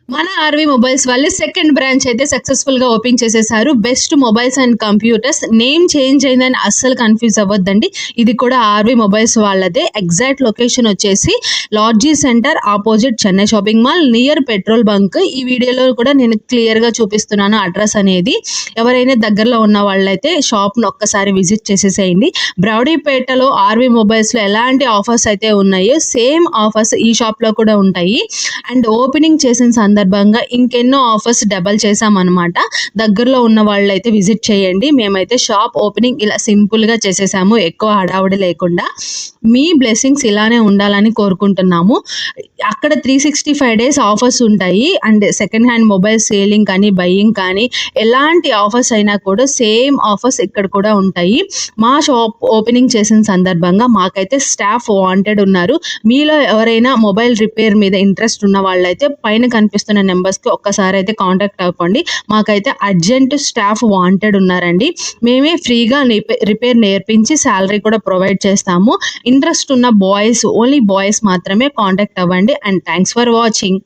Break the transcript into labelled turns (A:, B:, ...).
A: మన RV mobiles వాళ్ళు second branch అయితే సక్సెస్ఫుల్ గా ఓపెన్ చేసేసారు. Best mobiles and computers. Name change అయిందని అస్సలు కన్ఫ్యూజ్ అవ్వద్దండి. ఇది కూడా ఆర్వీ మొబైల్స్ వాళ్ళదే. ఎగ్జాక్ట్ లొకేషన్ వచ్చేసి lodge centre opposite Chennai shopping mall near petrol bunk. ఈ వీడియోలో కూడా నేను క్లియర్ గా చూపిస్తున్నాను అడ్రస్ అనేది. ఎవరైనా దగ్గరలో ఉన్న వాళ్ళైతే షాప్ ను ఒక్కసారి విజిట్ చేసేసేయండి. బ్రౌడీపేటలో ఆర్వీ మొబైల్స్ లో ఎలాంటి ఆఫర్స్ అయితే ఉన్నాయో సేమ్ ఆఫర్స్ ఈ షాప్ లో కూడా ఉంటాయి. అండ్ ఓపెనింగ్ చేసిన సందర్భంగా ఇంకెన్నో ఆఫర్స్ డబల్ చేసామన్నమాట. దగ్గరలో ఉన్న వాళ్ళైతే విజిట్ చేయండి. మేమైతే షాప్ ఓపెనింగ్ ఇలా సింపుల్గా చేసేసాము, ఎక్కువ హడావుడి లేకుండా. మీ బ్లెస్సింగ్స్ ఇలానే ఉండాలని కోరుకుంటున్నాము. అక్కడ 365 డేస్ ఆఫర్స్ ఉంటాయి. And second hand mobile selling కానీ బయ్యింగ్ కానీ ఎలాంటి ఆఫర్స్ అయినా కూడా సేమ్ ఆఫర్స్ ఇక్కడ కూడా ఉంటాయి. మా షాప్ ఓపెనింగ్ చేసిన సందర్భంగా మాకైతే స్టాఫ్ వాంటెడ్ ఉన్నారు. మీలో ఎవరైనా మొబైల్ రిపేర్ మీద ఇంట్రెస్ట్ ఉన్న వాళ్ళైతే పైన కనిపిస్తున్న నెంబర్స్కి ఒక్కసారి అయితే కాంటాక్ట్ అవ్వండి. మాకైతే అర్జెంట్ స్టాఫ్ వాంటెడ్ ఉన్నారండి. మేమే ఫ్రీగా రిపేర్ నేర్పించి శాలరీ కూడా ప్రొవైడ్ చేస్తాము. ఇంట్రెస్ట్ ఉన్న బాయ్స్, ఓన్లీ బాయ్స్ మాత్రమే కాంటాక్ట్ అవ్వండి. And thanks for watching.